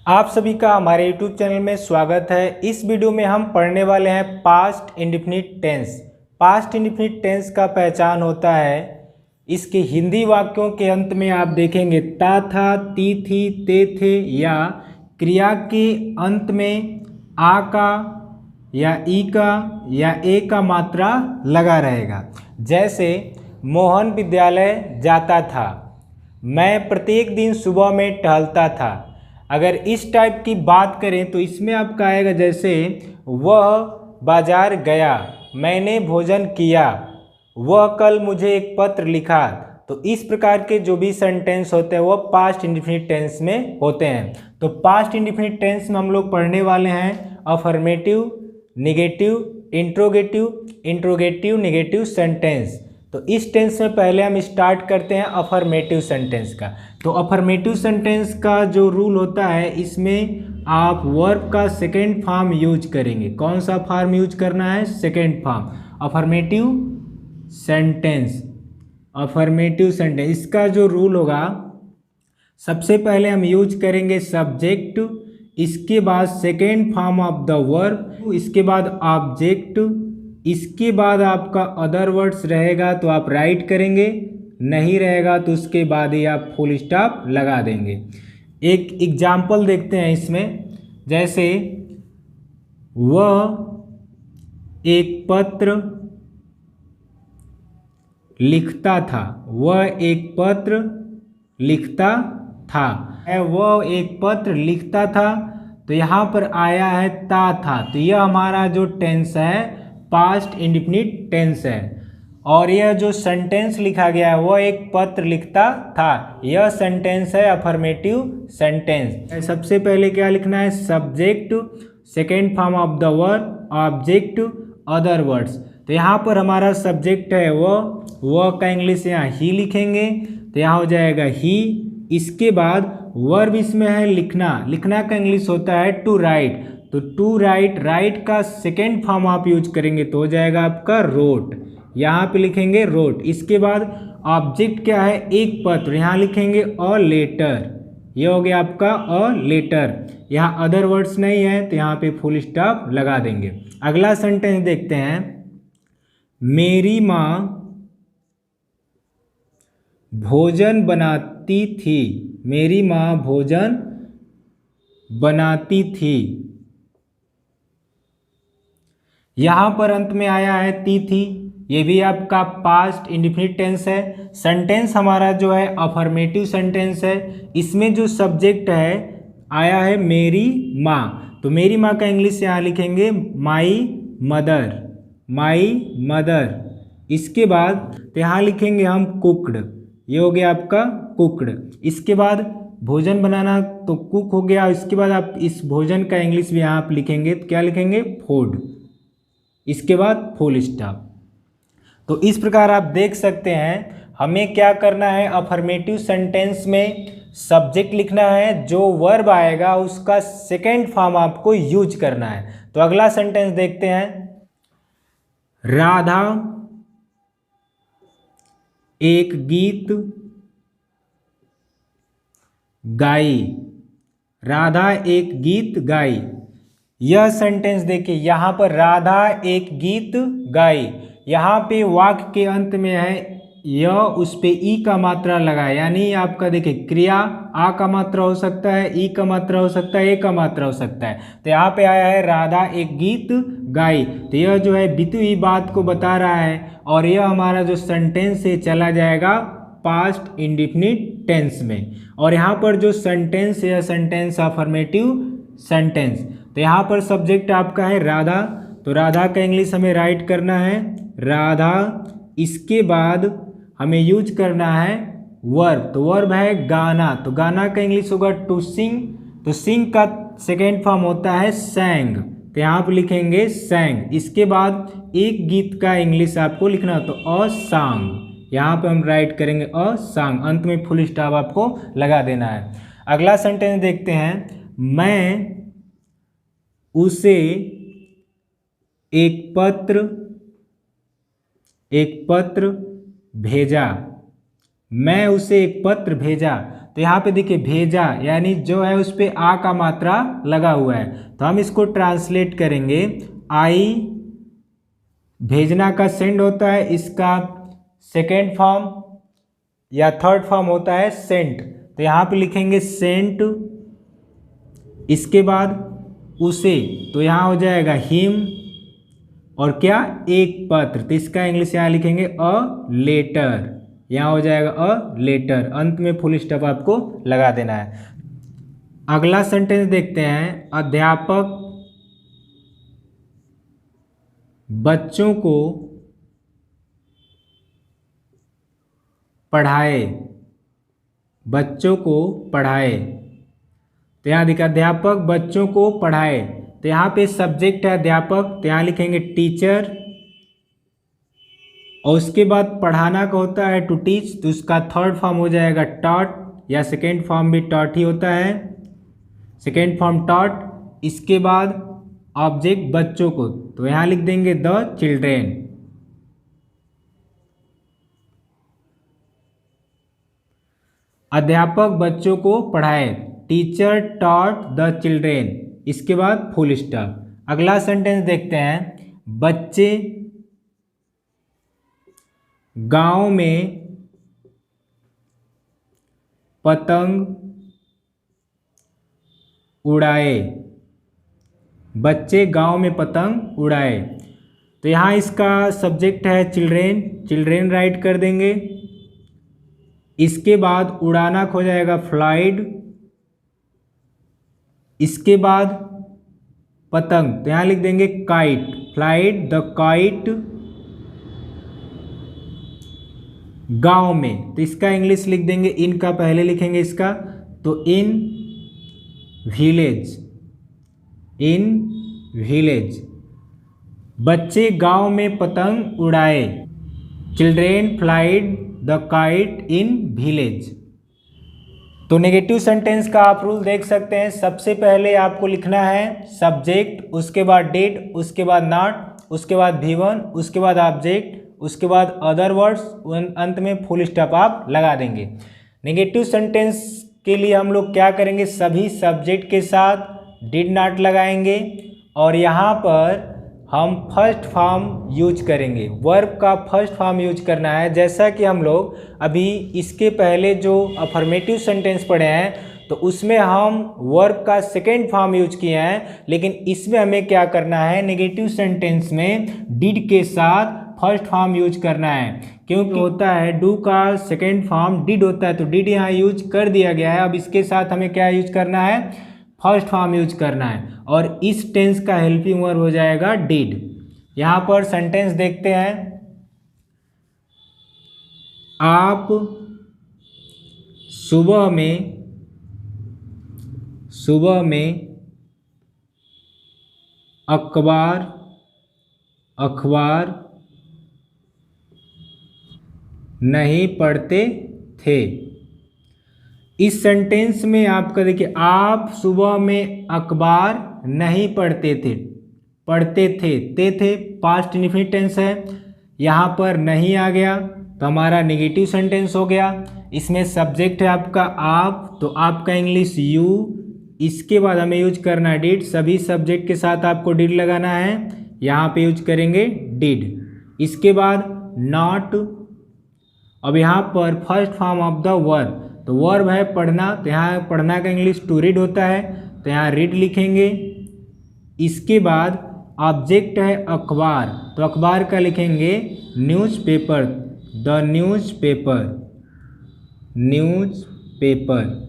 आप सभी का हमारे YouTube चैनल में स्वागत है। इस वीडियो में हम पढ़ने वाले हैं past indefinite tense. Past indefinite tense का पहचान होता है इसके हिंदी वाक्यों के अंत में आप देखेंगे ता था, ती थी, ते थे या क्रिया के अंत में आ का या ई का या ए का मात्रा लगा रहेगा। जैसे मोहन विद्यालय जाता था, मैं प्रत्येक दिन सुबह में टहलता था। अगर इस टाइप की बात करें तो इसमें आपका आएगा जैसे वह बाजार गया, मैंने भोजन किया, वह कल मुझे एक पत्र लिखा। तो इस प्रकार के जो भी सेंटेंस होते हैं वो पास्ट इंडेफिनिट टेंस में होते हैं। तो पास्ट इंडेफिनिट टेंस में हम लोग पढ़ने वाले हैं affirmative, negative, interrogative, negative sentence. तो इस टेंस में पहले हम स्टार्ट करते हैं अफर्मेटिव सेंटेंस का। तो अफर्मेटिव सेंटेंस का जो रूल होता है, इसमें आप वर्ब का सेकेंड फॉर्म यूज करेंगे। कौन सा फॉर्म यूज करना है? Second form. Affirmative sentence, affirmative sentence इसका जो रूल होगा, सबसे पहले हम यूज करेंगे सब्जेक्ट, इसके बाद second form of the verb, इसके बाद ऑब्जेक्ट, इसके बाद आपका अदर वर्ड्स रहेगा तो आप राइट करेंगे, नहीं रहेगा तो उसके बाद ही आप फुल स्टॉप लगा देंगे। एक एग्जाम्पल देखते हैं इसमें, जैसे वह एक पत्र लिखता था, वह एक पत्र लिखता था, वह एक पत्र लिखता था। तो यहाँ पर आया है ता था, तो यह हमारा जो टेंस है पास्ट इंडेफिनिट टेंस है। और यह जो सेंटेंस लिखा गया है वह एक पत्र लिखता था, यह सेंटेंस है अफर्मेटिव सेंटेंस। सबसे पहले क्या लिखना है? Subject, second form of the verb, object, other words. तो यहाँ पर हमारा सब्जेक्ट है वह का इंग्लिश यहाँ ही लिखेंगे, तो यहाँ हो जाएगा ही। इसके बाद वर्ब इसमें है लिखना, लिखना का इंग्लिश होता है टू राइट, तो टू राइट, राइट का सेकेंड फॉर्म आप यूज करेंगे तो हो जाएगा आपका रोट, यहाँ पे लिखेंगे रोट। इसके बाद ऑब्जेक्ट क्या है? एक पत्र, यहाँ लिखेंगे अ लेटर, ये हो गया आपका अ लेटर। यहाँ अदर वर्ड्स नहीं है तो यहाँ पे फुल स्टॉप लगा देंगे। अगला सेंटेंस देखते हैं, मेरी माँ भोजन बनाती थी, मेरी माँ भोजन बनाती थी। यहाँ पर अंत में आया है ती थी, ये भी आपका पास्ट इंडेफिनिट टेंस है। सेंटेंस हमारा जो है अफर्मेटिव सेंटेंस है, इसमें जो सब्जेक्ट है आया है मेरी माँ, तो मेरी माँ का इंग्लिश यहाँ लिखेंगे माई मदर, माई मदर। इसके बाद तो यहाँ लिखेंगे हम कुकड, ये हो गया आपका कुकड। इसके बाद भोजन बनाना तो कुक हो गया, इसके बाद आप इस भोजन का इंग्लिश भी यहाँ आप लिखेंगे तो क्या लिखेंगे? फूड, इसके बाद फुल स्टॉप। तो इस प्रकार आप देख सकते हैं हमें क्या करना है, अफर्मेटिव सेंटेंस में सब्जेक्ट लिखना है, जो वर्ब आएगा उसका सेकेंड फॉर्म आपको यूज करना है। तो अगला सेंटेंस देखते हैं, राधा एक गीत गाई, राधा एक गीत गाई। यह सेंटेंस देखिए, यहाँ पर राधा एक गीत गाई, यहाँ पे वाक्य के अंत में है यह, उस पे ई का मात्रा लगा, यानी आपका देखिए क्रिया आ का मात्रा हो सकता है, ई का मात्रा हो सकता है, ए का मात्रा हो सकता है। तो यहाँ पे आया है राधा एक गीत गाई, तो यह जो है बीती हुई बात को बता रहा है, और यह हमारा जो सेंटेंस है चला जाएगा पास्ट इंडेफिनिट टेंस में। और यहाँ पर जो सेंटेंस है सेंटेंस अफर्मेटिव सेंटेंस, तो यहाँ पर सब्जेक्ट आपका है राधा, तो राधा का इंग्लिश हमें राइट करना है राधा। इसके बाद हमें यूज करना है वर्ब, तो वर्ब है गाना, तो गाना का इंग्लिश होगा टू सिंग, तो सिंग का सेकेंड फॉर्म होता है सैंग, तो यहाँ पर लिखेंगे सैंग। इसके बाद एक गीत का इंग्लिश आपको लिखना हो तो अ सॉन्ग, यहाँ पे हम राइट करेंगे अ सॉन्ग, अंत में फुल स्टॉप आपको लगा देना है। अगला सेंटेंस देखते हैं, मैं उसे एक पत्र भेजा, मैं उसे एक पत्र भेजा। तो यहाँ पे देखिए भेजा यानी जो है उस पर आ का मात्रा लगा हुआ है, तो हम इसको ट्रांसलेट करेंगे। आई भेजना का सेंड होता है, इसका सेकेंड फॉर्म या थर्ड फॉर्म होता है सेंट, तो यहाँ पे लिखेंगे सेंट। इसके बाद उसे, तो यहाँ हो जाएगा हिम, और क्या एक पत्र, तो इसका इंग्लिश यहाँ लिखेंगे अ लेटर, यहाँ हो जाएगा अ लेटर। अंत में फुल स्टॉप आपको लगा देना है। अगला सेंटेंस देखते हैं। अध्यापक बच्चों को पढ़ाए, बच्चों को पढ़ाए, तो यहाँ देखिए अध्यापक बच्चों को पढ़ाए, तो यहाँ पे सब्जेक्ट है अध्यापक, तो यहाँ लिखेंगे टीचर, और उसके बाद पढ़ाना का होता है टू टीच, तो उसका थर्ड फॉर्म हो जाएगा टॉट, या सेकेंड फॉर्म भी टॉट ही होता है, सेकेंड फॉर्म टॉट। इसके बाद ऑब्जेक्ट बच्चों को, तो यहाँ लिख देंगे द चिल्ड्रेन। अध्यापक बच्चों को पढ़ाए, टीचर टॉट द चिल्ड्रेन, इसके बाद फुल स्टॉप। अगला सेंटेंस देखते हैं। बच्चे गांव में पतंग उड़ाए, बच्चे गांव में पतंग उड़ाए, तो यहाँ इसका सब्जेक्ट है चिल्ड्रेन, चिल्ड्रेन राइट कर देंगे। इसके बाद उड़ाना हो जाएगा फ्लाइड, इसके बाद पतंग, तो यहाँ लिख देंगे काइट, फ्लाइड द काइट गांव में, तो इसका इंग्लिश लिख देंगे, इन का पहले लिखेंगे इसका, तो इन विलेज, इन विलेज। बच्चे गांव में पतंग उड़ाए, children flied the kite in village. तो नेगेटिव सेंटेंस का आप रूल देख सकते हैं। सबसे पहले आपको लिखना है सब्जेक्ट, उसके बाद डिड, उसके बाद नॉट, उसके बाद V1, उसके बाद ऑब्जेक्ट, उसके बाद अदर वर्ड्स, अंत में फुल स्टॉप आप लगा देंगे। नेगेटिव सेंटेंस के लिए हम लोग क्या करेंगे, सभी सब्जेक्ट के साथ डिड नॉट लगाएंगे, और यहाँ पर हम फर्स्ट फॉर्म यूज करेंगे, वर्ब का फर्स्ट फॉर्म यूज करना है। जैसा कि हम लोग अभी इसके पहले जो अफर्मेटिव सेंटेंस पढ़े हैं, तो उसमें हम वर्ब का सेकेंड फॉर्म यूज किए हैं, लेकिन इसमें हमें क्या करना है, नेगेटिव सेंटेंस में डिड के साथ फर्स्ट फॉर्म यूज करना है, क्योंकि होता है डू का सेकेंड फॉर्म डिड होता है, तो डिड यहाँ यूज कर दिया गया है। अब इसके साथ हमें क्या यूज करना है, फर्स्ट फॉर्म यूज करना है, और इस टेंस का हेल्पिंग वर्ब हो जाएगा डिड। यहाँ पर सेंटेंस देखते हैं। आप सुबह में अखबार नहीं पढ़ते थे। इस सेंटेंस में आपका देखिए, आप सुबह में अखबार नहीं पढ़ते थे, ते थे पास्ट इंडेफिनिट टेंस है, यहाँ पर नहीं आ गया तो हमारा नेगेटिव सेंटेंस हो गया। इसमें सब्जेक्ट है आपका आप, तो आपका इंग्लिश यू, इसके बाद हमें यूज करना है डिड, सभी सब्जेक्ट के साथ आपको डिड लगाना है, यहाँ पे यूज करेंगे डिड। इसके बाद नॉट, अब यहाँ पर first form of the verb, तो वर्ब है पढ़ना, तो यहाँ पढ़ना का इंग्लिश टू रीड होता है, तो यहाँ रीड लिखेंगे। इसके बाद ऑब्जेक्ट है अखबार, तो अखबार का लिखेंगे न्यूज़पेपर, द न्यूज़पेपर।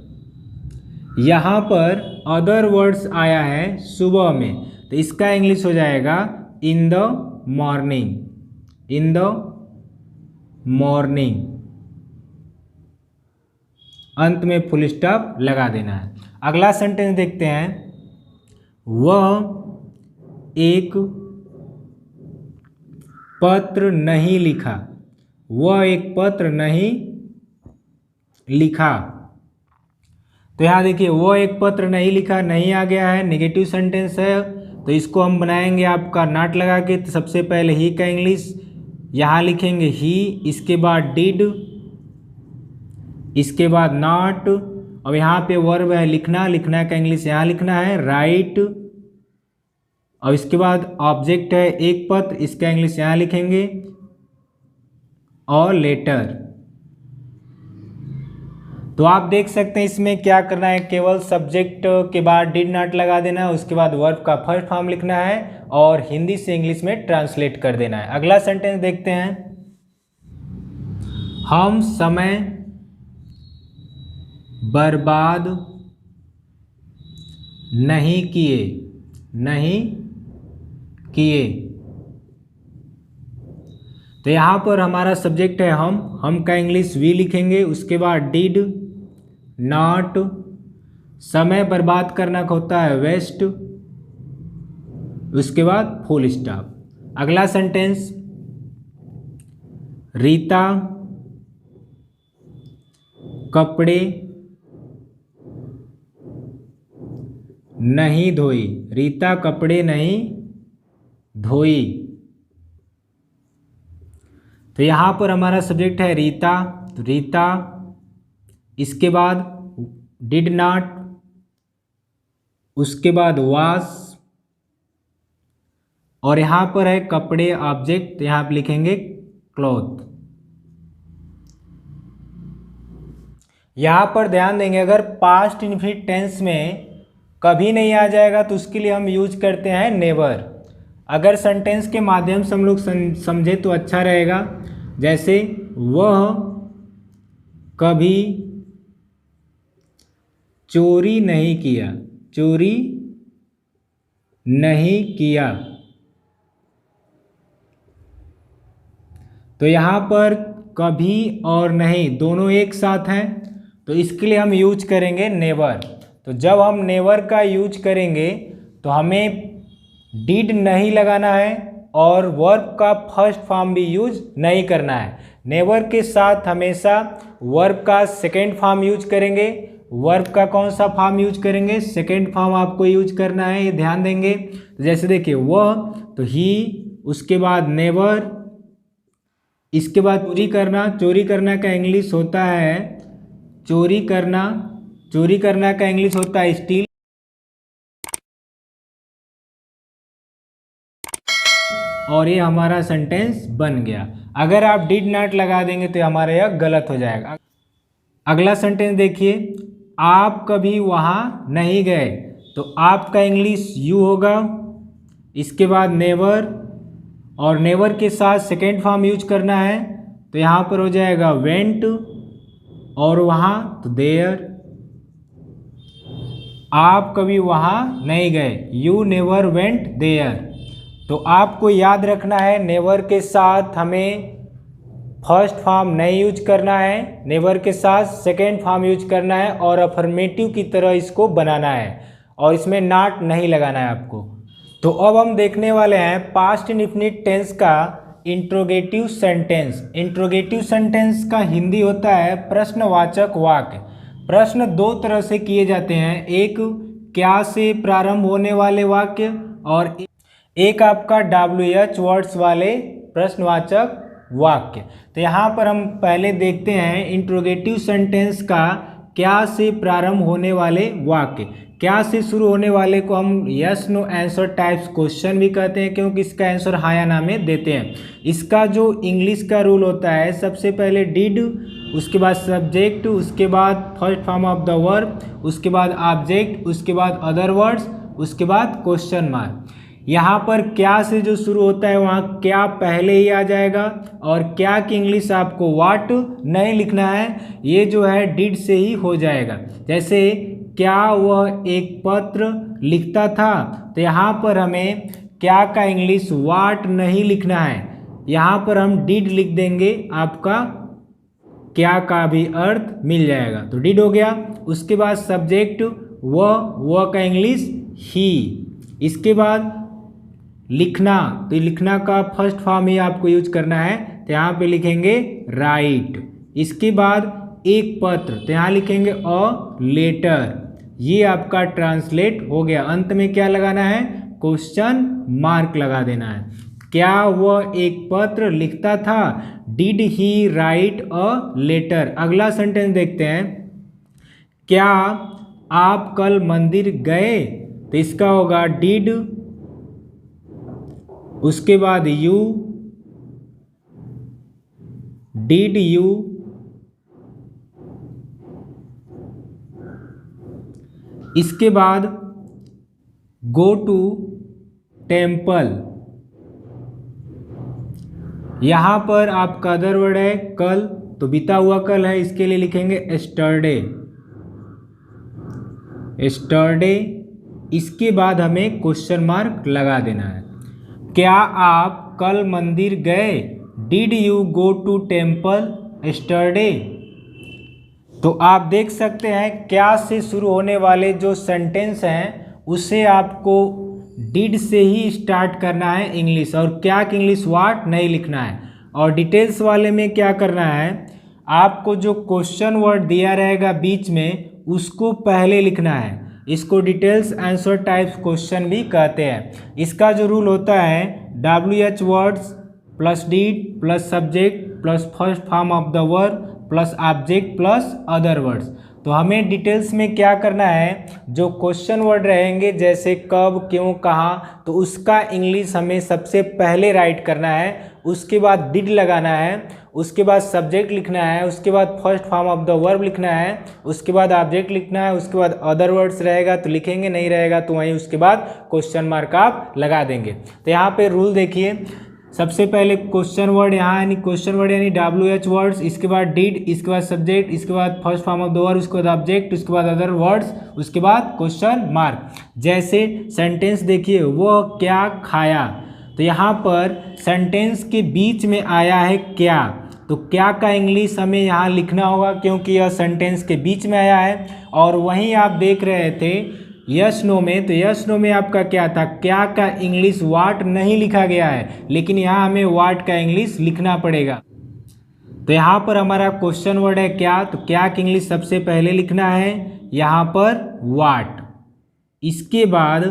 यहाँ पर अदर वर्ड्स आया है सुबह में, तो इसका इंग्लिश हो जाएगा इन द मॉर्निंग, अंत में फुल स्टॉप लगा देना है। अगला सेंटेंस देखते हैं। वह एक पत्र नहीं लिखा, वह एक पत्र नहीं लिखा, तो यहाँ देखिए वो एक पत्र नहीं लिखा, नहीं आ गया है, नेगेटिव सेंटेंस है, तो इसको हम बनाएंगे आपका नॉट लगा के। तो सबसे पहले ही का इंग्लिश यहाँ लिखेंगे ही, इसके बाद डिड, इसके बाद नॉट, अब यहाँ पे वर्ब है लिखना, लिखना का इंग्लिश यहाँ लिखना है राइट। और इसके बाद ऑब्जेक्ट है एक पत्र, इसका इंग्लिश यहाँ लिखेंगे और लेटर। तो आप देख सकते हैं इसमें क्या करना है, केवल सब्जेक्ट के बाद डिड नॉट लगा देना है, उसके बाद वर्ब का फर्स्ट फॉर्म लिखना है और हिंदी से इंग्लिश में ट्रांसलेट कर देना है। अगला सेंटेंस देखते हैं, हम समय बर्बाद नहीं किए, नहीं किए। तो यहाँ पर हमारा सब्जेक्ट है हम का इंग्लिश वी लिखेंगे, उसके बाद डिड नॉट, समय बर्बाद करना होता है वेस्ट, उसके बाद फुल स्टॉप। अगला सेंटेंस, रीता कपड़े नहीं धोई, रीता कपड़े नहीं धोई। तो यहाँ पर हमारा सब्जेक्ट है रीता, तो रीता, इसके बाद डिड नॉट, उसके बाद वास, और यहाँ पर है कपड़े ऑब्जेक्ट, यहाँ पे लिखेंगे क्लॉथ। यहाँ पर ध्यान देंगे, अगर पास्ट इनफिनिट टेंस में कभी नहीं आ जाएगा तो उसके लिए हम यूज करते हैं नेवर। अगर सेंटेंस के माध्यम से हम लोग समझे तो अच्छा रहेगा, जैसे वह कभी चोरी नहीं किया, चोरी नहीं किया। तो यहाँ पर कभी और नहीं दोनों एक साथ हैं, तो इसके लिए हम यूज करेंगे नेवर। तो जब हम नेवर का यूज करेंगे तो हमें डिड नहीं लगाना है और वर्ब का फर्स्ट फॉर्म भी यूज नहीं करना है। नेवर के साथ हमेशा वर्ब का सेकेंड फॉर्म यूज करेंगे। वर्ब का कौन सा फॉर्म यूज करेंगे, सेकेंड फॉर्म आपको यूज करना है, ये ध्यान देंगे। तो जैसे देखिए वह, तो ही, उसके बाद नेवर, इसके बाद चोरी करना, चोरी करना का इंग्लिश होता है चोरी करना, चोरी करना का इंग्लिश होता है स्टील। और ये हमारा सेंटेंस बन गया। अगर आप डिड नॉट लगा देंगे तो हमारा यह गलत हो जाएगा। अगला सेंटेंस देखिए, आप कभी वहाँ नहीं गए, तो आपका इंग्लिश यू होगा, इसके बाद नेवर, और नेवर के साथ सेकेंड फॉर्म यूज करना है, तो यहाँ पर हो जाएगा वेंट, और वहाँ तो देयर। आप कभी वहाँ नहीं गए, यू नेवर वेंट देयर। तो आपको याद रखना है नेवर के साथ हमें फर्स्ट फॉर्म नहीं यूज करना है, नेवर के साथ सेकेंड फॉर्म यूज करना है और अफर्मेटिव की तरह इसको बनाना है, और इसमें नॉट नहीं लगाना है आपको। तो अब हम देखने वाले हैं पास्ट इंडेफिनिट टेंस का इंट्रोगेटिव सेंटेंस। इंट्रोगेटिव सेंटेंस का हिंदी होता है प्रश्नवाचक वाक्य। प्रश्न दो तरह से किए जाते हैं, एक क्या से प्रारंभ होने वाले वाक्य और एक आपका WH वर्ड्स वाले प्रश्नवाचक वाक्य। तो यहाँ पर हम पहले देखते हैं इंट्रोगेटिव सेंटेंस का क्या से प्रारंभ होने वाले वाक्य। क्या से शुरू होने वाले को हम yes no answer types question भी कहते हैं, क्योंकि इसका आंसर हाँ या ना में देते हैं। इसका जो इंग्लिश का रूल होता है, सबसे पहले डिड, उसके बाद सब्जेक्ट, उसके बाद first form of the verb, उसके बाद ऑब्जेक्ट, उसके बाद अदर वर्ड्स, उसके बाद क्वेश्चन मार्क। यहाँ पर क्या से जो शुरू होता है वहाँ क्या पहले ही आ जाएगा, और क्या की इंग्लिश आपको वाट नहीं लिखना है, ये जो है डिड से ही हो जाएगा। जैसे क्या वह एक पत्र लिखता था, तो यहाँ पर हमें क्या का इंग्लिश वाट नहीं लिखना है, यहाँ पर हम डिड लिख देंगे, आपका क्या का भी अर्थ मिल जाएगा। तो डिड हो गया। उसके बाद सब्जेक्ट वह का इंग्लिश ही। इसके बाद लिखना, तो लिखना का फर्स्ट फॉर्म ही आपको यूज करना है, तो यहाँ पे लिखेंगे राइट। इसके बाद एक पत्र, तो यहाँ लिखेंगे अ लेटर। ये आपका ट्रांसलेट हो गया। अंत में क्या लगाना है, क्वेश्चन मार्क लगा देना है। क्या वह एक पत्र लिखता था, did he write a letter. अगला सेंटेंस देखते हैं, क्या आप कल मंदिर गए? तो इसका होगा डिड, उसके बाद यू, डिड यू, इसके बाद गो टू टेम्पल। यहाँ पर आपका अदर वर्ड है कल, तो बीता हुआ कल है, इसके लिए लिखेंगे एस्टरडे, एस्टरडे। इसके बाद हमें क्वेश्चन मार्क लगा देना है। क्या आप कल मंदिर गए? Did you go to temple yesterday? तो आप देख सकते हैं क्या से शुरू होने वाले जो सेंटेंस हैं उसे आपको डिड से ही स्टार्ट करना है इंग्लिश, और क्या कि इंग्लिश वाट नहीं लिखना है। और डिटेल्स वाले में क्या करना है, आपको जो क्वेश्चन वर्ड दिया रहेगा बीच में उसको पहले लिखना है। इसको डिटेल्स आंसर टाइप्स क्वेश्चन भी कहते हैं। इसका जो रूल होता है WH words plus did plus subject plus first form of the verb plus object plus other words. तो हमें डिटेल्स में क्या करना है, जो क्वेश्चन वर्ड रहेंगे जैसे कब, क्यों, कहाँ, तो उसका इंग्लिश हमें सबसे पहले राइट करना है। उसके बाद डिड लगाना है, उसके बाद सब्जेक्ट लिखना है, उसके बाद first form of the verb लिखना है, उसके बाद ऑब्जेक्ट लिखना है, उसके बाद अदर वर्ड्स रहेगा तो लिखेंगे, नहीं रहेगा तो वहीं उसके बाद क्वेश्चन मार्क आप लगा देंगे। तो यहाँ पे रूल देखिए, सबसे पहले क्वेश्चन वर्ड यहाँ यानी क्वेश्चन वर्ड यानी WH वर्ड्स, इसके बाद डिड, इसके बाद सब्जेक्ट, इसके बाद first form of the word, उसके बाद ऑब्जेक्ट, उसके बाद अदर वर्ड्स, उसके बाद क्वेश्चन मार्क। जैसे सेंटेंस देखिए, वह क्या खाया, तो यहाँ पर सेंटेंस के बीच में आया है क्या, तो क्या का इंग्लिश हमें यहाँ लिखना होगा क्योंकि यह सेंटेंस के बीच में आया है। और वहीं आप देख रहे थे यस नो में, तो यस नो में आपका क्या था, क्या का इंग्लिश वाट नहीं लिखा गया है, लेकिन यहाँ हमें वाट का इंग्लिश लिखना पड़ेगा। तो यहाँ पर हमारा क्वेश्चन वर्ड है क्या, तो क्या की इंग्लिश सबसे पहले लिखना है यहाँ पर वाट। इसके बाद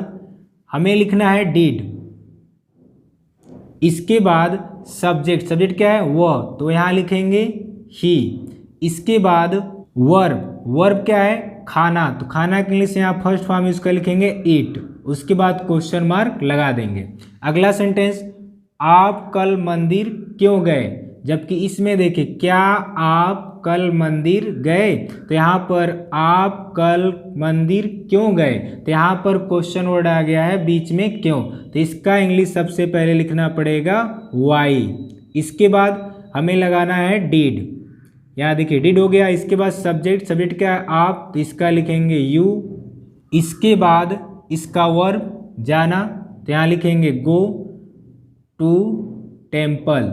हमें लिखना है डिड, इसके बाद सब्जेक्ट, सब्जेक्ट क्या है वह, तो यहाँ लिखेंगे ही। इसके बाद वर्ब, वर्ब क्या है खाना, तो खाना के इंग्लिश यहाँ फर्स्ट फॉर्म उसका लिखेंगे ईट, उसके बाद क्वेश्चन मार्क लगा देंगे। अगला सेंटेंस, आप कल मंदिर क्यों गए, जबकि इसमें देखिए क्या आप कल मंदिर गए, तो यहाँ पर आप कल मंदिर क्यों गए, तो यहाँ पर क्वेश्चन वर्ड आ गया है बीच में क्यों, तो इसका इंग्लिश सबसे पहले लिखना पड़ेगा वाई। इसके बाद हमें लगाना है डिड, यहाँ देखिए डिड हो गया। इसके बाद सब्जेक्ट, सब्जेक्ट क्या है आप, तो इसका लिखेंगे यू। इसके बाद इसका वर्ब जाना, तो यहाँ लिखेंगे go to temple,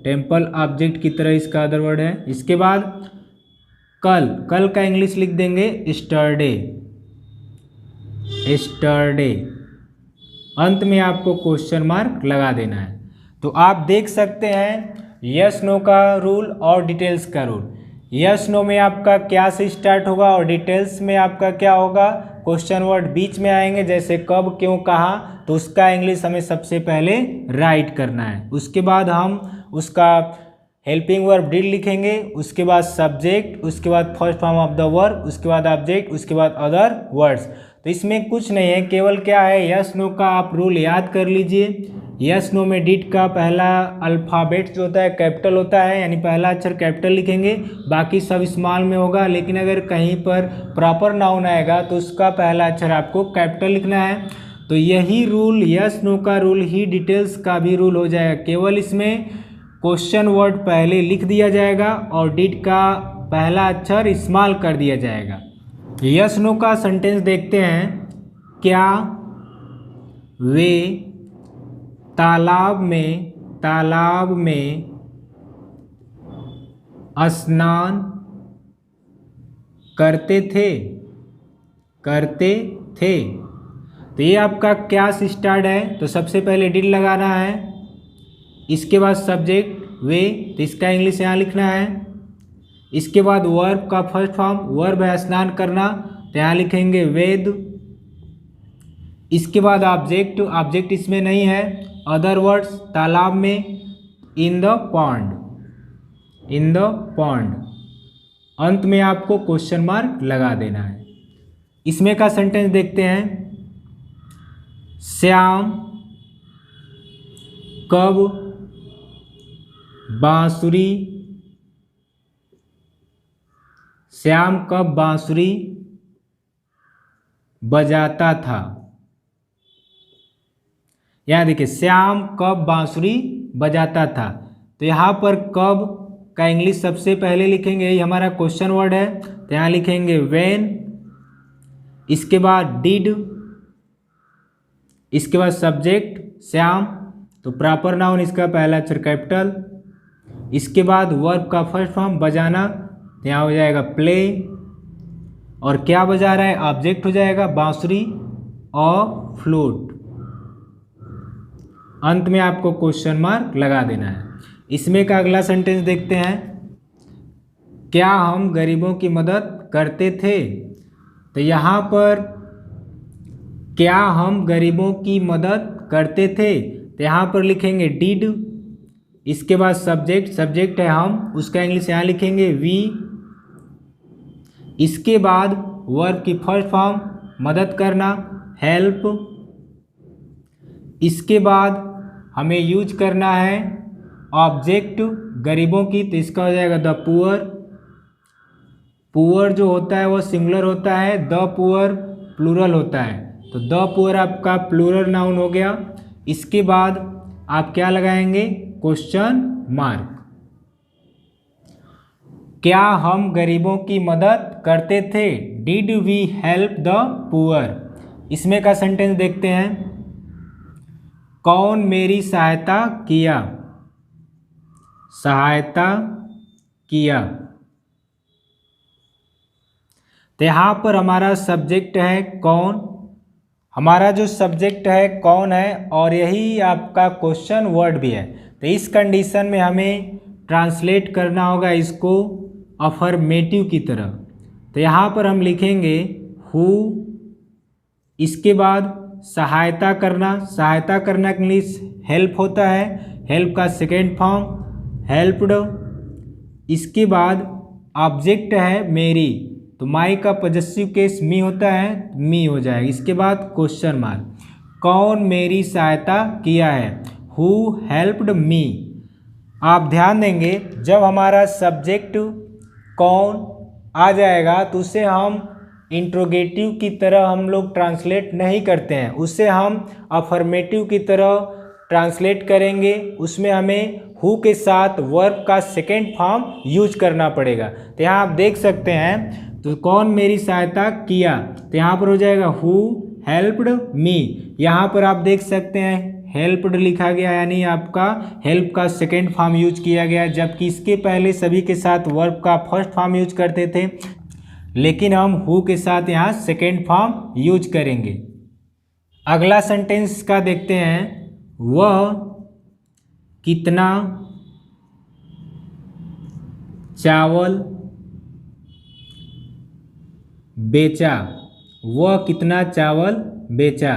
temple object की तरह इसका अदर वर्ड है। इसके बाद कल, कल का इंग्लिश लिख देंगे एस्टरडे, एस्टरडे। अंत में आपको क्वेश्चन मार्क लगा देना है। तो आप देख सकते हैं यस नो का रूल और डिटेल्स का रूल। यस नो में आपका क्या से स्टार्ट होगा और डिटेल्स में आपका क्या होगा, क्वेश्चन वर्ड बीच में आएंगे जैसे कब, क्यों, कहाँ, तो उसका इंग्लिश हमें सबसे पहले राइट करना है। उसके बाद हम उसका हेल्पिंग वर्ब डिड लिखेंगे, उसके बाद सब्जेक्ट, उसके बाद first form of the verb, उसके बाद ऑब्जेक्ट, उसके बाद अदर वर्ड्स। तो इसमें कुछ नहीं है, केवल क्या है यस नो का आप रूल याद कर लीजिए। यस नो में डिड का पहला अल्फ़ाबेट जो होता है कैपिटल होता है, यानी पहला अक्षर कैपिटल लिखेंगे, बाकी सब स्मॉल में होगा। लेकिन अगर कहीं पर प्रॉपर नाउन आएगा तो उसका पहला अक्षर आपको कैपिटल लिखना है। तो यही रूल यस नो का रूल ही डिटेल्स का भी रूल हो जाएगा। केवल इसमें क्वेश्चन वर्ड पहले लिख दिया जाएगा और डिड का पहला अक्षर स्मॉल कर दिया जाएगा। यस नो का सेंटेंस देखते हैं, क्या वे तालाब में स्नान करते थे, तो ये आपका क्या से स्टार्ट है, तो सबसे पहले डिड लगाना है। इसके बाद सब्जेक्ट वे, तो इसका इंग्लिश यहाँ लिखना है। इसके बाद वर्ब का फर्स्ट फॉर्म, वर्ब है स्नान करना, तो यहाँ लिखेंगे वेद। इसके बाद ऑब्जेक्ट, ऑब्जेक्ट इसमें नहीं है। अदर वर्ड्स, तालाब में, in the pond, in the pond. अंत में आपको क्वेश्चन मार्क लगा देना है। इसमें का सेंटेंस देखते हैं। श्याम कब बांसुरी, श्याम कब बांसुरी बजाता था। यहाँ देखिए श्याम कब बांसुरी बजाता था, तो यहाँ पर कब का इंग्लिश सबसे पहले लिखेंगे, ये हमारा क्वेश्चन वर्ड है, तो यहाँ लिखेंगे व्हेन, इसके बाद डिड, इसके बाद सब्जेक्ट श्याम, तो प्रॉपर नाउन इसका पहला अक्षर कैपिटल, इसके बाद वर्ब का फर्स्ट फॉर्म बजाना, तो यहाँ हो जाएगा प्ले, और क्या बजा रहा है, ऑब्जेक्ट हो जाएगा बांसुरी और फ्लूट। अंत में आपको क्वेश्चन मार्क लगा देना है। इसमें का अगला सेंटेंस देखते हैं। क्या हम गरीबों की मदद करते थे, तो यहाँ पर क्या हम गरीबों की मदद करते थे, तो यहाँ पर लिखेंगे डिड, इसके बाद सब्जेक्ट, सब्जेक्ट है हम, उसका इंग्लिश यहाँ लिखेंगे वी, इसके बाद वर्ब की फर्स्ट फॉर्म मदद करना हेल्प, इसके बाद हमें यूज करना है ऑब्जेक्ट गरीबों की, तो इसका हो जाएगा द पुअर, पुअर जो होता है वो सिंगुलर होता है, द पुअर प्लूरल होता है, तो द पुअर आपका प्लूरल नाउन हो गया। इसके बाद आप क्या लगाएंगे, क्वेश्चन मार्क। क्या हम गरीबों की मदद करते थे, did we help the poor. इसमें का सेंटेंस देखते हैं। कौन मेरी सहायता किया, सहायता किया, तो यहाँ पर हमारा सब्जेक्ट है कौन, हमारा जो सब्जेक्ट है कौन है, और यही आपका क्वेश्चन वर्ड भी है। तो इस कंडीशन में हमें ट्रांसलेट करना होगा इसको अफर्मेटिव की तरह, तो यहाँ पर हम लिखेंगे हु, इसके बाद सहायता करना, सहायता करना के लिए हेल्प होता है, हेल्प का सेकेंड फॉर्म हेल्प्ड, इसके बाद ऑब्जेक्ट है मेरी, तो माई का पॉजेसिव केस मी होता है, मी हो जाएगा, इसके बाद क्वेश्चन मार्क। कौन मेरी सहायता किया है, हु हेल्प्ड मी। आप ध्यान देंगे जब हमारा सब्जेक्ट कौन आ जाएगा तो उसे हम इंट्रोगेटिव की तरह हम लोग ट्रांसलेट नहीं करते हैं, उसे हम अफर्मेटिव की तरह ट्रांसलेट करेंगे। उसमें हमें हु के साथ वर्ब का सेकेंड फॉर्म यूज करना पड़ेगा। तो यहाँ आप देख सकते हैं, तो कौन मेरी सहायता किया, तो यहाँ पर हो जाएगा हु हेल्प्ड मी। यहाँ पर आप देख सकते हैं हेल्प्ड लिखा गया, यानी आपका हेल्प का सेकेंड फॉर्म यूज किया गया, जबकि इसके पहले सभी के साथ वर्ब का फर्स्ट फॉर्म यूज करते थे, लेकिन हम हु के साथ यहाँ सेकेंड फॉर्म यूज करेंगे। अगला सेंटेंस का देखते हैं। वह कितना चावल बेचा, वह कितना चावल बेचा,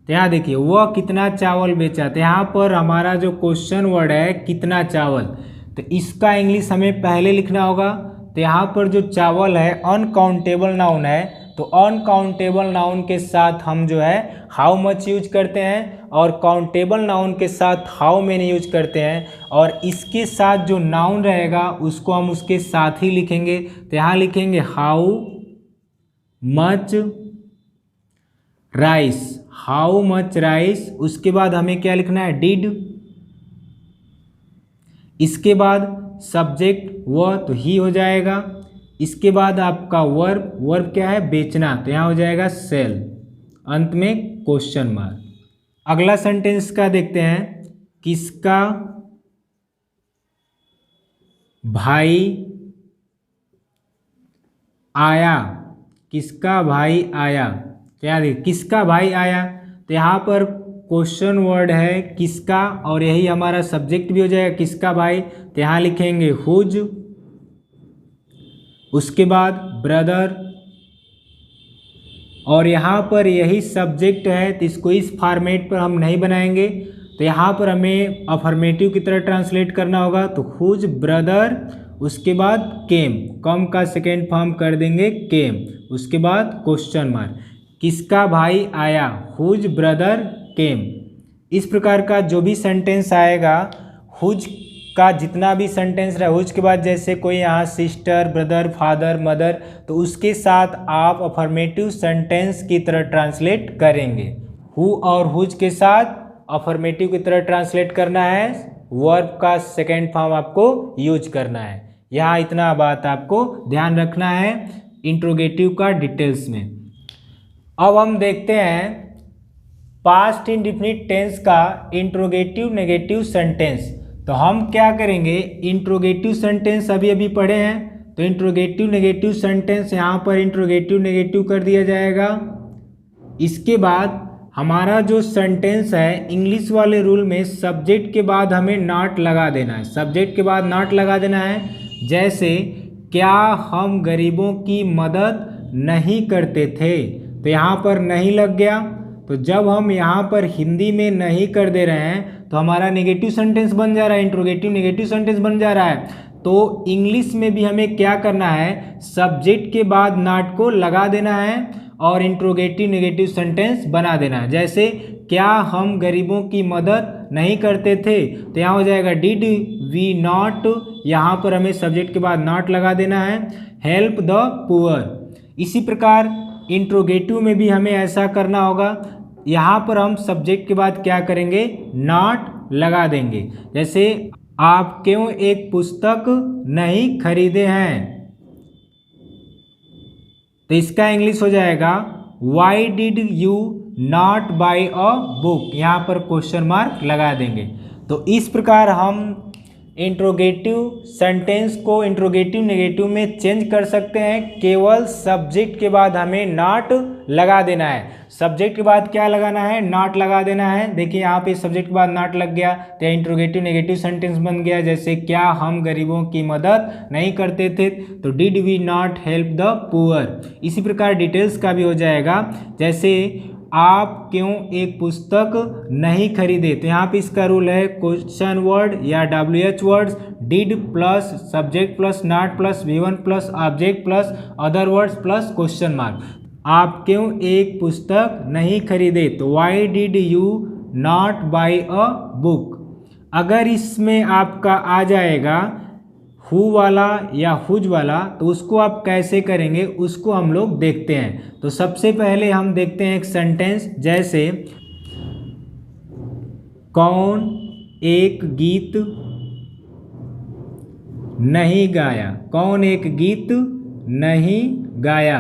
तो यहाँ देखिए वह कितना चावल बेचा, तो यहाँ पर हमारा जो क्वेश्चन वर्ड है कितना चावल, तो इसका इंग्लिश हमें पहले लिखना होगा। तो यहाँ पर जो चावल है अनकाउंटेबल नाउन है, तो अनकाउंटेबल नाउन के साथ हम जो है हाउ मच यूज करते हैं, और काउंटेबल नाउन के साथ हाउ मेनी यूज करते हैं, और इसके साथ जो नाउन रहेगा उसको हम उसके साथ ही लिखेंगे। तो यहाँ लिखेंगे how much rice, how much rice, उसके बाद हमें क्या लिखना है डिड, इसके बाद सब्जेक्ट वह, तो ही हो जाएगा, इसके बाद आपका वर्ब, वर्ब क्या है बेचना, तो यहाँ हो जाएगा सेल, अंत में क्वेश्चन मार्क। अगला सेंटेंस का देखते हैं। किसका भाई आया, किसका भाई आया, क्या देखिए किसका भाई आया, तो यहाँ पर क्वेश्चन वर्ड है किसका, और यही हमारा सब्जेक्ट भी हो जाएगा किसका भाई, तो यहाँ लिखेंगे हुज, उसके बाद ब्रदर, और यहाँ पर यही सब्जेक्ट है, तो इसको इस फॉर्मेट पर हम नहीं बनाएंगे, तो यहाँ पर हमें अफर्मेटिव की तरह ट्रांसलेट करना होगा। तो हुज ब्रदर उसके बाद केम, कम का सेकेंड फॉर्म कर देंगे केम, उसके बाद क्वेश्चन मार्क, किसका भाई आया, हुज ब्रदर केम। इस प्रकार का जो भी सेंटेंस आएगा, हुज का जितना भी सेंटेंस रहा, हुज के बाद जैसे कोई यहाँ सिस्टर, ब्रदर, फादर, मदर, तो उसके साथ आप अफर्मेटिव सेंटेंस की तरह ट्रांसलेट करेंगे। हु और हुज के साथ अफर्मेटिव की तरह ट्रांसलेट करना है, वर्ब का सेकेंड फॉर्म आपको यूज करना है। यहाँ इतना बात आपको ध्यान रखना है इंट्रोगेटिव का डिटेल्स में। अब हम देखते हैं पास्ट इंडेफिनिट टेंस का इंट्रोगेटिव नेगेटिव सेंटेंस। तो हम क्या करेंगे, इंट्रोगेटिव सेंटेंस अभी अभी पढ़े हैं, तो इंट्रोगेटिव नेगेटिव सेंटेंस यहाँ पर इंट्रोगेटिव नेगेटिव कर दिया जाएगा। इसके बाद हमारा जो सेंटेंस है, इंग्लिश वाले रूल में सब्जेक्ट के बाद हमें नॉट लगा देना है, सब्जेक्ट के बाद नॉट लगा देना है। जैसे क्या हम गरीबों की मदद नहीं करते थे, तो यहाँ पर नहीं लग गया। तो जब हम यहाँ पर हिंदी में नहीं कर दे रहे हैं तो हमारा नेगेटिव सेंटेंस बन जा रहा है, इंट्रोगेटिव नेगेटिव सेंटेंस बन जा रहा है। तो इंग्लिश में भी हमें क्या करना है, सब्जेक्ट के बाद नॉट को लगा देना है और इंट्रोगेटिव नेगेटिव सेंटेंस बना देना है। जैसे क्या हम गरीबों की मदद नहीं करते थे, तो यहाँ हो जाएगा डिड वी नॉट, यहाँ पर हमें सब्जेक्ट के बाद नॉट लगा देना है, हेल्प द पुअर। इसी प्रकार इंट्रोगेटिव में भी हमें ऐसा करना होगा, यहाँ पर हम सब्जेक्ट के बाद क्या करेंगे, नॉट लगा देंगे। जैसे आप क्यों एक पुस्तक नहीं खरीदे हैं, तो इसका इंग्लिश हो जाएगा why did you not by a book, यहाँ पर क्वेश्चन मार्क लगा देंगे। तो इस प्रकार हम इंट्रोगेटिव सेंटेंस को इंट्रोगेटिव नेगेटिव में चेंज कर सकते हैं। केवल सब्जेक्ट के बाद हमें नॉट लगा देना है, सब्जेक्ट के बाद क्या लगाना है, नॉट लगा देना है। देखिए यहाँ पे सब्जेक्ट के बाद नॉट लग गया तो इंट्रोगेटिव नेगेटिव सेंटेंस बन गया। जैसे क्या हम गरीबों की मदद नहीं करते थे, तो did we not help the poor. इसी प्रकार डिटेल्स का भी हो जाएगा, जैसे आप क्यों एक पुस्तक नहीं खरीदे, तो यहाँ पे इसका रूल है क्वेश्चन वर्ड या WH words, did plus subject plus not plus V1 plus object plus other words plus question mark. आप क्यों एक पुस्तक नहीं खरीदे, तो why did you not by a book. अगर इसमें आपका आ जाएगा हु वाला या हुज वाला, तो उसको आप कैसे करेंगे उसको हम लोग देखते हैं। तो सबसे पहले हम देखते हैं एक सेंटेंस, जैसे कौन एक गीत नहीं गाया, कौन एक गीत नहीं गाया।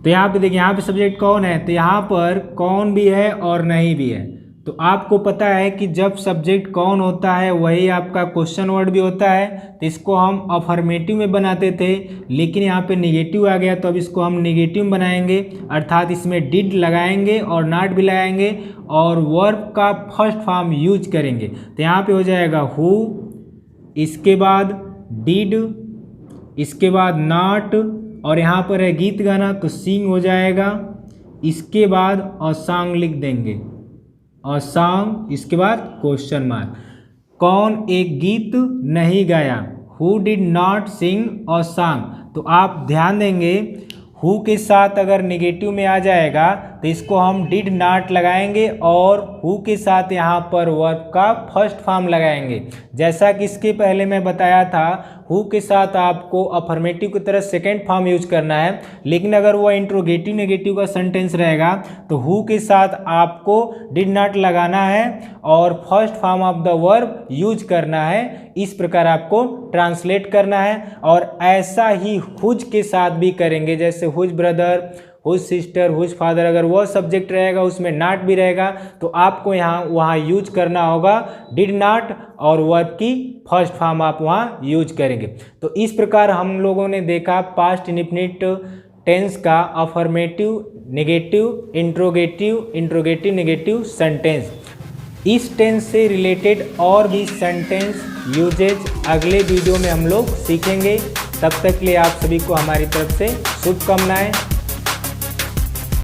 तो यहाँ पे देखिए, यहाँ पे सब्जेक्ट कौन है, तो यहाँ पर कौन भी है और नहीं भी है। तो आपको पता है कि जब सब्जेक्ट कौन होता है वही आपका क्वेश्चन वर्ड भी होता है, तो इसको हम अफर्मेटिव में बनाते थे, लेकिन यहाँ पे नेगेटिव आ गया तो अब इसको हम नेगेटिव में बनाएंगे, अर्थात इसमें डिड लगाएंगे और नॉट भी लगाएंगे और वर्ब का फर्स्ट फॉर्म यूज करेंगे। तो यहाँ पे हो जाएगा हु, इसके बाद डिड, इसके बाद नॉट, और यहाँ पर है गीत गाना तो सिंग हो जाएगा। इसके बाद अ सॉन्ग लिख देंगे, अ सॉन्ग, इसके बाद क्वेश्चन मार्क। कौन एक गीत नहीं गाया, who did not sing a song. तो आप ध्यान देंगे हु के साथ अगर नेगेटिव में आ जाएगा तो इसको हम डिड नॉट लगाएंगे और हु के साथ यहाँ पर वर्ब का फर्स्ट फॉर्म लगाएंगे। जैसा कि इसके पहले मैं बताया था, हु के साथ आपको अफर्मेटिव की तरह सेकेंड फॉर्म यूज करना है, लेकिन अगर वो इंट्रोगेटिव नेगेटिव का सेंटेंस रहेगा तो हु के साथ आपको डिड नॉट लगाना है और first form of the verb use करना है। इस प्रकार आपको ट्रांसलेट करना है और ऐसा ही हुज के साथ भी करेंगे। जैसे whose brother, whose sister, whose father, अगर वो सब्जेक्ट रहेगा उसमें नॉट भी रहेगा तो आपको यहाँ वहाँ यूज करना होगा डिड नॉट और वर्ब की फर्स्ट फॉर्म आप वहाँ यूज करेंगे। तो इस प्रकार हम लोगों ने देखा पास्ट इंडेफिनिट टेंस का affirmative, negative, interrogative, interrogative negative sentence. इस टेंस से रिलेटेड और भी सेंटेंस यूजेज अगले वीडियो में हम लोग सीखेंगे। तब तक के लिए आप सभी को हमारी तरफ से शुभकामनाएं।